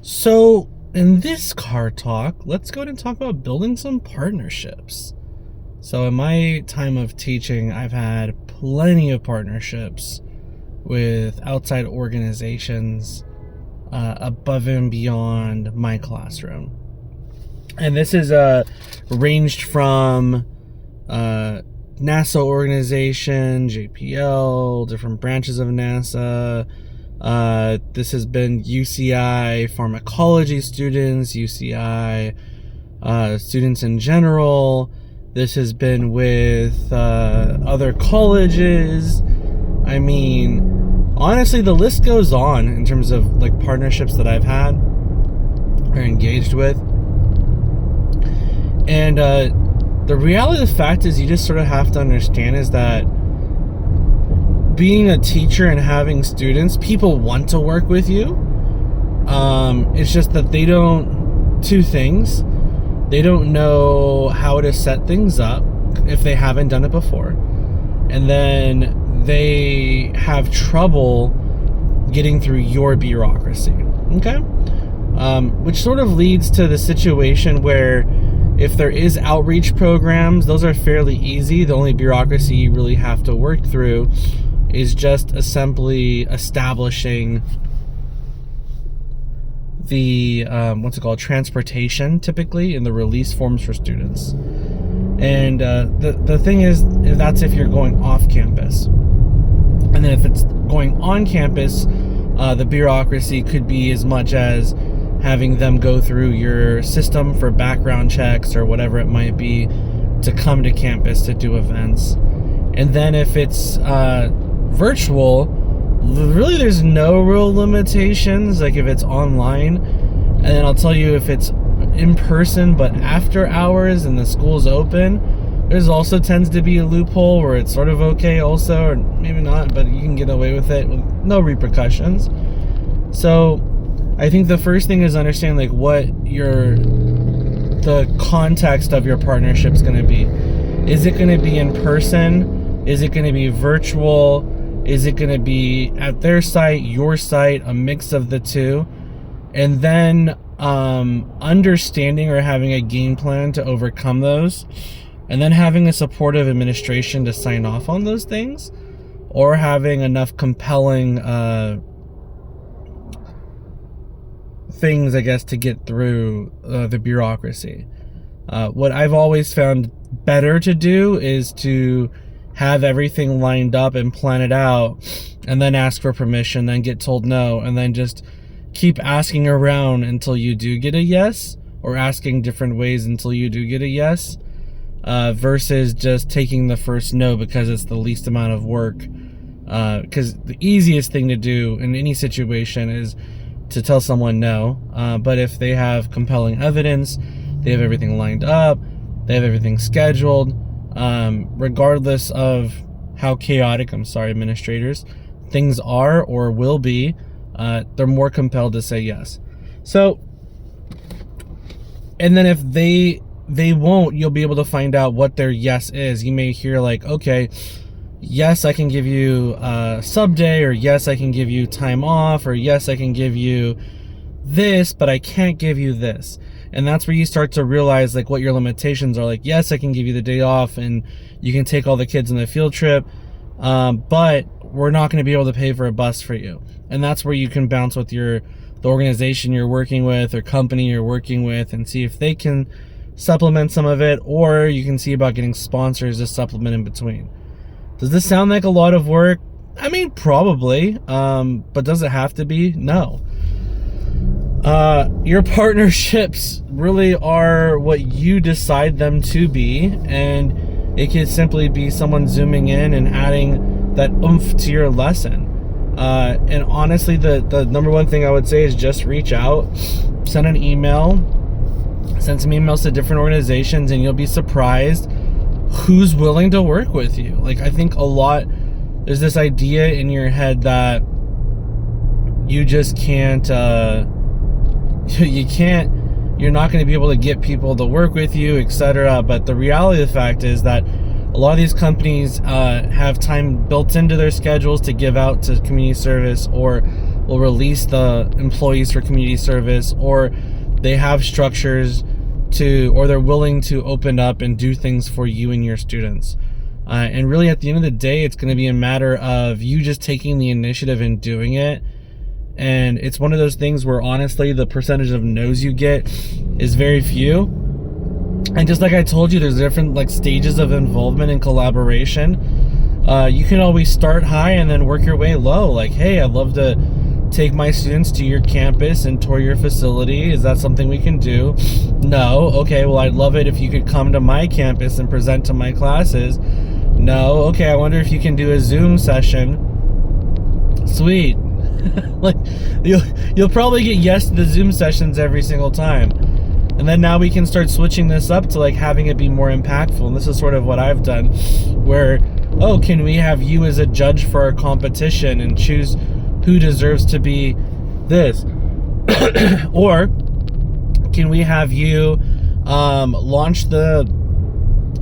So, in this car talk, let's go ahead and talk about building some partnerships. So, in my time of teaching, I've had plenty of partnerships with outside organizations above and beyond my classroom. And this is ranged from NASA organization, JPL, different branches of NASA. This has been UCI pharmacology students, UCI students in general. This has been with other colleges. I mean, honestly, the list goes on in terms of like partnerships that I've had or engaged with. And the reality of the fact is, you just sort of have to understand is that being a teacher and having students, people want to work with you. It's just that they don't, two things. They don't know how to set things up if they haven't done it before. And then they have trouble getting through your bureaucracy. Okay? Which sort of leads to the situation where if there is outreach programs, those are fairly easy. The only bureaucracy you really have to work through is just simply establishing the transportation, typically, in the release forms for students. And the thing is, that's if you're going off campus. And then if it's going on campus, the bureaucracy could be as much as having them go through your system for background checks or whatever it might be to come to campus to do events. And then if it's virtual, really there's no real limitations, like if it's online. And then I'll tell you, if it's in person but after hours and the school's open, there's also tends to be a loophole where it's sort of okay also, or maybe not, but you can get away with it with no repercussions. So I think the first thing is understand like what the context of your partnership is going to be. Is it going to be in person? Is it going to be virtual? Is it going to be at their site, your site, a mix of the two? And then understanding or having a game plan to overcome those, and then having a supportive administration to sign off on those things, or having enough compelling things, I guess, to get through the bureaucracy. What I've always found better to do is to have everything lined up and plan it out, and then ask for permission, then get told no, and then just keep asking around until you do get a yes, or asking different ways until you do get a yes, versus just taking the first no because it's the least amount of work. Because the easiest thing to do in any situation is to tell someone no, but if they have compelling evidence, they have everything lined up, they have everything scheduled, regardless of how chaotic, administrators, things are or will be, they're more compelled to say yes. So, and then if they won't, you'll be able to find out what their yes is. You may hear like, okay, yes, I can give you a sub day, or yes, I can give you time off, or yes, I can give you this, but I can't give you this. And that's where you start to realize like what your limitations are. Like, yes, I can give you the day off and you can take all the kids on the field trip, but we're not going to be able to pay for a bus for you. And that's where you can bounce with the organization you're working with or company you're working with and see if they can supplement some of it, or you can see about getting sponsors to supplement in between. Does this sound like a lot of work? I mean, probably, but does it have to be? No. Your partnerships really are what you decide them to be, and it could simply be someone zooming in and adding that oomph to your lesson. And honestly, the number one thing I would say is just reach out, send an email, send some emails to different organizations, and you'll be surprised who's willing to work with you. Like, I think a lot, there's this idea in your head that you just can't, you're not going to be able to get people to work with you, etc. But the reality of the fact is that a lot of these companies have time built into their schedules to give out to community service, or a will release the employees for community service, or they have structures or they're willing to open up and do things for you and your students. And really, at the end of the day, it's going to be a matter of you just taking the initiative and doing it. And it's one of those things where, honestly, the percentage of no's you get is very few. And just like I told you, there's different stages of involvement and collaboration. You can always start high and then work your way low. Hey, I'd love to take my students to your campus and tour your facility. Is that something we can do? No. Okay, well, I'd love it if you could come to my campus and present to my classes. No. Okay, I wonder if you can do a Zoom session. Sweet. You'll probably get yes to the Zoom sessions every single time. And then now we can start switching this up to having it be more impactful. And this is sort of what I've done, where, can we have you as a judge for our competition and choose who deserves to be this? Or can we have you launch the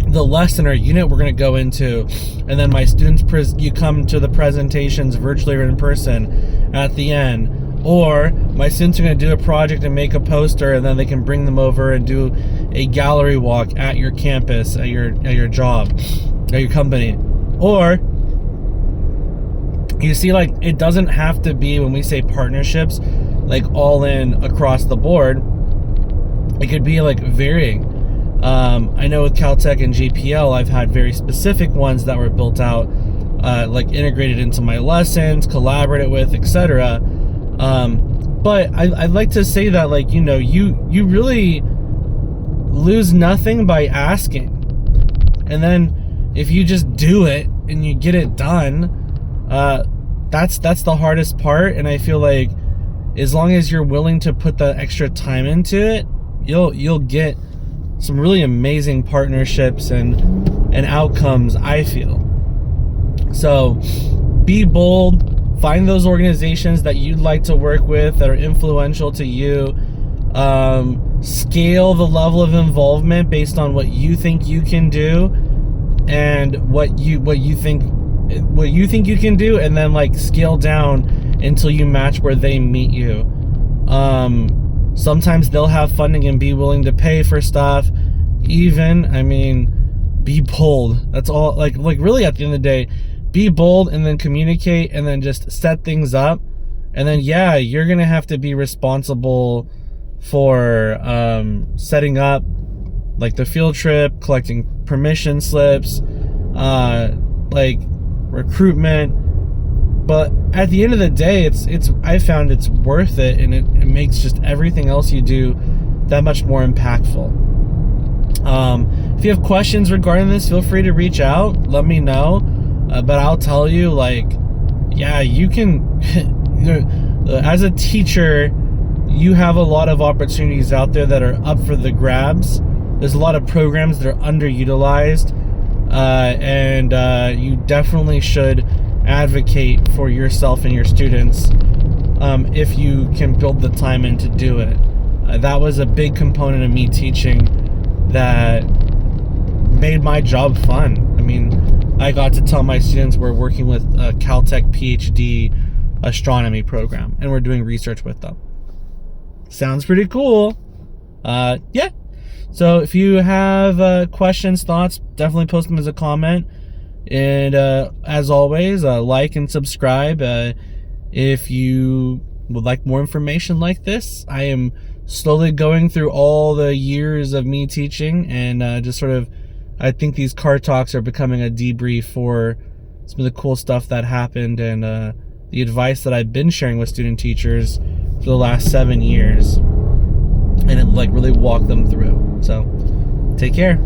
lesson or unit we're going to go into, and then my students, you come to the presentations virtually or in person at the end. Or my students are going to do a project and make a poster, and then they can bring them over and do a gallery walk at your campus, at your job, at your company. Or, you see, it doesn't have to be, when we say partnerships, all in across the board. It could be varying. I know with CalTech and JPL, I've had very specific ones that were built out, integrated into my lessons, collaborated with, etc. But I'd like to say that, you really lose nothing by asking. And then if you just do it and you get it done, that's the hardest part. And I feel like as long as you're willing to put the extra time into it, you'll get some really amazing partnerships and outcomes, I feel. So be bold. Find those organizations that you'd like to work with that are influential to you. Scale the level of involvement based on what you think you can do, and what you think you can do, and then scale down until you match where they meet you. Sometimes they'll have funding and be willing to pay for stuff. Be bold. That's all. Really, at the end of the day, be bold, and then communicate, and then just set things up. And then, you're going to have to be responsible for setting up the field trip, collecting permission slips, recruitment. But at the end of the day, I found it's worth it, and it makes just everything else you do that much more impactful. If you have questions regarding this, feel free to reach out. Let me know. But I'll tell you, you can, as a teacher, you have a lot of opportunities out there that are up for the grabs. There's a lot of programs that are underutilized, and you definitely should advocate for yourself and your students if you can build the time in to do it. That was a big component of me teaching that made my job fun. I got to tell my students we're working with a CalTech PhD astronomy program, and we're doing research with them. Sounds pretty cool. So if you have questions, thoughts, definitely post them as a comment. And as always, like and subscribe if you would like more information like this. I am slowly going through all the years of me teaching, and just sort of, I think these Cartalks are becoming a debrief for some of the cool stuff that happened, and the advice that I've been sharing with student teachers for the last 7 years, and it really walk them through. So take care.